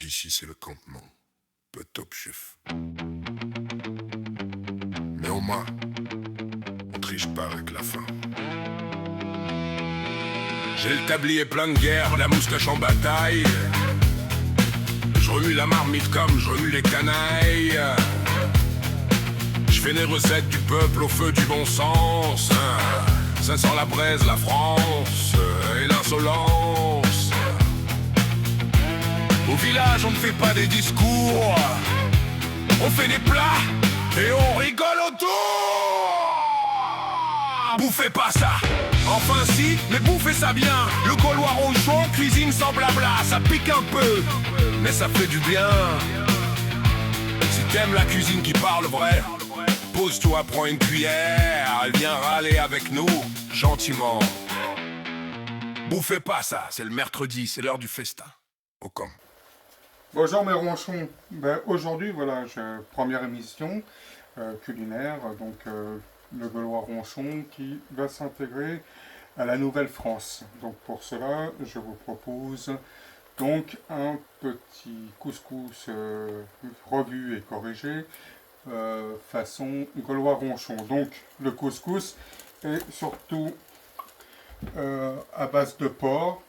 ici c'est le campement, pas Top Chef. Mais au moins, on triche pas avec la faim. J'ai le tablier plein de guerre, la moustache en bataille. Je remue la marmite comme je remue les canailles. Je fais des recettes du peuple au feu du bon sens. Ça sent la braise, la France et l'insolence. Au village on ne fait pas des discours, on fait des plats et on rigole autour. Bouffez pas ça, enfin si, mais bouffez ça bien. Le Gaulois ronchon cuisine sans blabla. Ça pique un peu, mais ça fait du bien. Si t'aimes la cuisine qui parle vrai, pose-toi, prends une cuillère. Elle vient râler avec nous, gentiment. Bouffez pas ça, c'est le mercredi, c'est l'heure du festin. Au camp. Bonjour mes ronchons, aujourd'hui voilà, j'ai une première émission culinaire, donc le Gaulois ronchon qui va s'intégrer à la Nouvelle-France. Donc pour cela, je vous propose donc un petit couscous revu et corrigé façon Gaulois ronchon. Donc le couscous est surtout à base de porc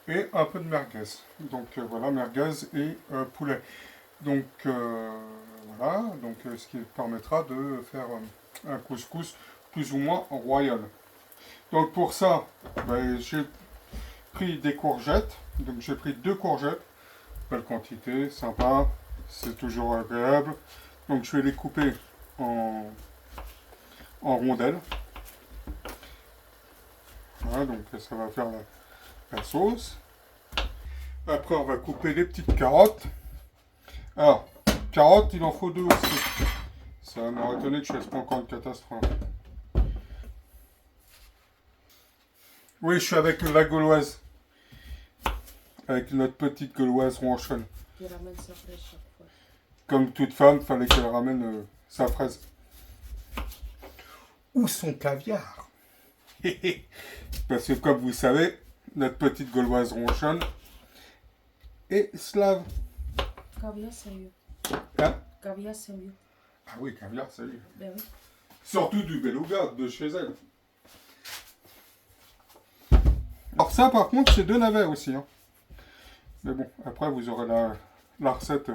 et un peu de merguez. Donc voilà, merguez et poulet. Donc voilà, donc ce qui permettra de faire un couscous plus ou moins royal. Donc pour ça, j'ai pris des courgettes. Donc j'ai pris 2 courgettes, belle quantité, sympa, c'est toujours agréable. Donc je vais les couper en rondelles. Voilà, donc ça va faire la sauce. Après on va couper les petites carottes. Alors, carottes il en faut 2 aussi. Ça m'aurait étonné que je fasse pas encore une catastrophe. Oui, je suis avec la gauloise. Avec notre petite gauloise ronchonne. Il ramène sa fraise chaque fois. Comme toute femme, fallait qu'elle ramène sa fraise. Ou son caviar. Parce que comme vous savez, notre petite gauloise ronchonne est slave. Caviar, c'est mieux. Hein? Caviar, c'est mieux. Ah oui, caviar, salut. Ben oui. Surtout du beluga de chez elle. Alors ça, par contre, c'est 2 navets aussi. Hein. Mais bon, après, vous aurez la recette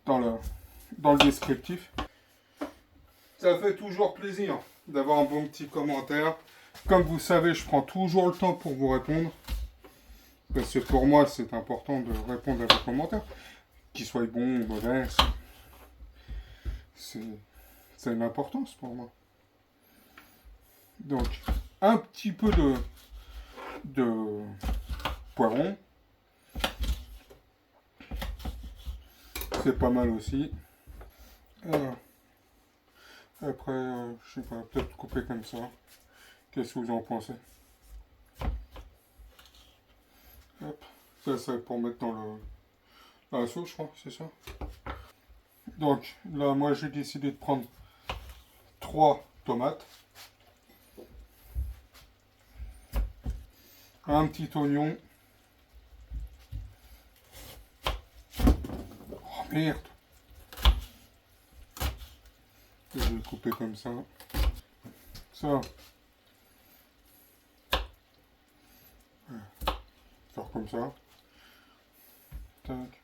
dans le descriptif. Ça fait toujours plaisir d'avoir un bon petit commentaire. Comme vous savez, je prends toujours le temps pour vous répondre. Parce que pour moi, c'est important de répondre à vos commentaires. Qu'ils soient bons ou mauvais, c'est une importance pour moi. Donc, un petit peu de poivron. C'est pas mal aussi. Alors, après, je sais pas, peut-être couper comme ça. Qu'est-ce que vous en pensez? Hop. Ça, c'est pour mettre dans la sauce, je crois, c'est ça. Donc, là, moi, j'ai décidé de prendre 3 tomates. Un petit oignon. Oh merde! Je vais le couper comme ça. Ça. Faire comme ça. Tac.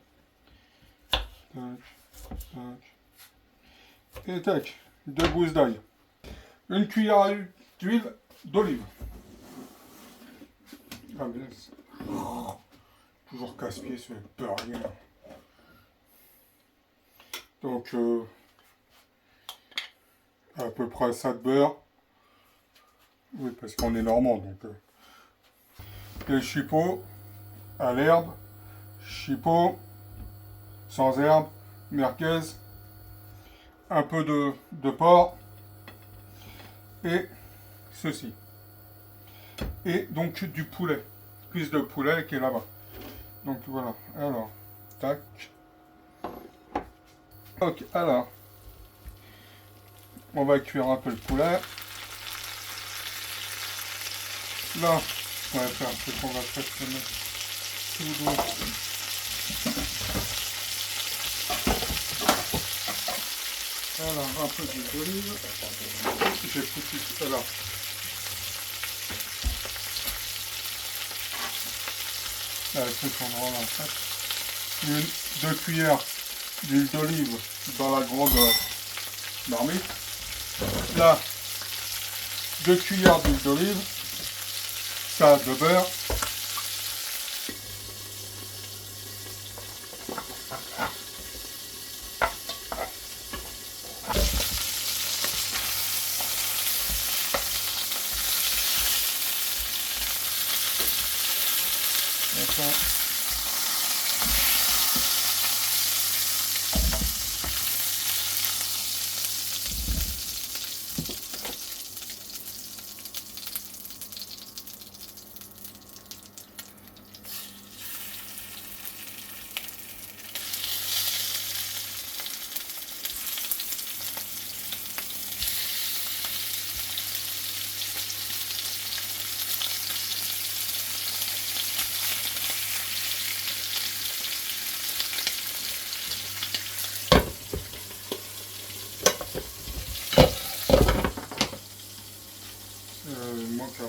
Tac. Tac. Et tac. 2 gousses d'ail. Une cuillère d'huile d'olive. Ah mais toujours casse-pied sur le burger. Donc à peu près ça de beurre. Oui, parce qu'on est normand donc. Les chipots à l'herbe, chipots sans herbe, merguez, un peu de porc et ceci. Et donc du poulet, cuisse de poulet qui est là-bas. Donc voilà, alors, tac. Ok, alors, on va cuire un peu le poulet. Là, on va faire ce qu'on va faire tout Alors, un peu d'huile d'olive. J'ai foutu cela. Cet endroit-là, en fait. 2 cuillères d'huile d'olive dans la grande marmite. Là, 2 cuillères d'huile d'olive. Ça, de beurre. Il manque un...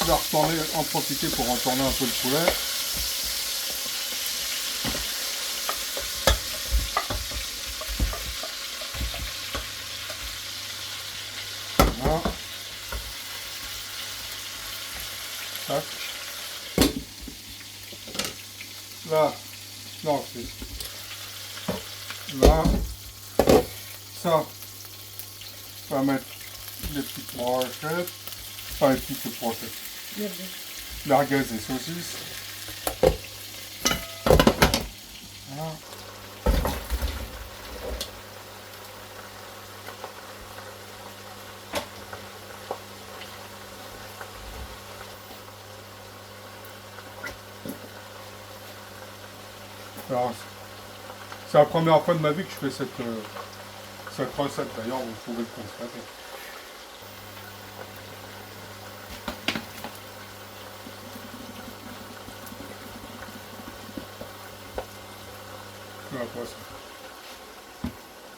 Je vais retourner, en profiter pour retourner un peu le poulet. Voilà. Tac. Là. Non, c'est... Là. Ça. On va mettre les petites brochettes. Enfin, les petites brochettes. Merguez et saucisses. Voilà. Alors, c'est la première fois de ma vie que je fais cette recette. D'ailleurs, vous pouvez le constater.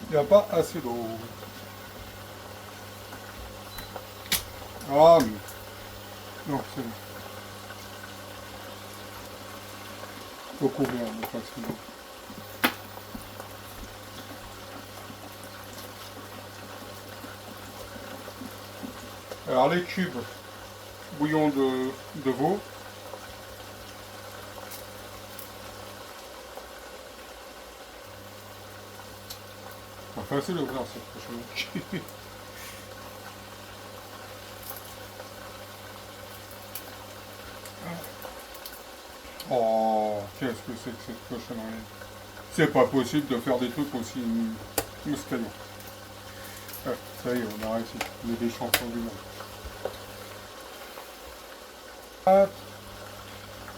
Il n'y a pas assez d'eau. Ah, mais... Non, c'est bon. Faut couvrir, mais pas assez d'eau. Alors les cubes, bouillon de veau. C'est facile d'ouvrir cette cochonnerie. Oh, qu'est-ce que c'est que cette cochonnerie? C'est pas possible de faire des trucs aussi muscadants. Ouais, ça y est, on a réussi. On est des champions du monde.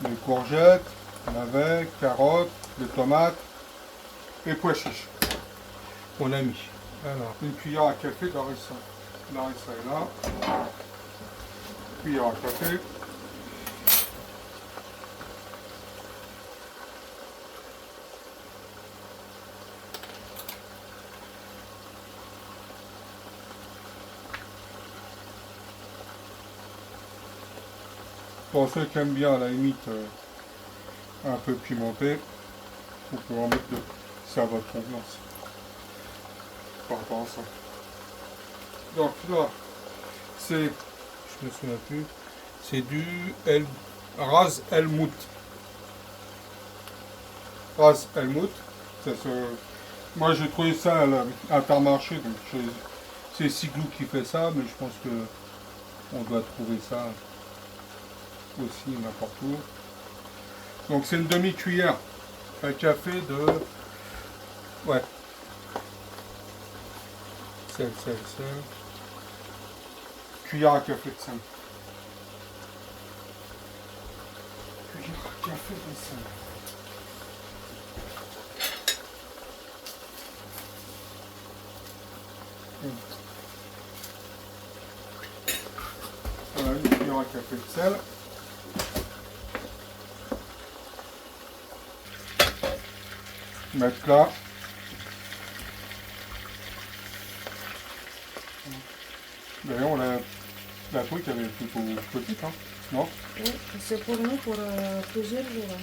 Les courgettes, navets, carottes, les tomates et pois chiches. On a mis. Alors, une cuillère à café d'harissa. L'harissa est là. Cuillère à café. Pour ceux qui aiment bien à la limite un peu pimenté, vous pouvez en mettre deux. C'est à votre convenance. Par rapport à ça. Donc là, c'est, je me souviens plus, c'est du Ras El Mout. Ras El Mout. Moi j'ai trouvé ça à Intermarché, donc c'est Siglou qui fait ça, mais je pense que on doit trouver ça aussi n'importe où. Donc c'est une demi-cuillère à café de... Ouais. Sel. Cuillère à café de sel. Cuillère à café de sel. Voilà, une cuillère à café de sel. Mettre là. D'ailleurs, la truc elle est plutôt petite, hein, non? Oui, c'est pour nous pour plusieurs jours. Hein.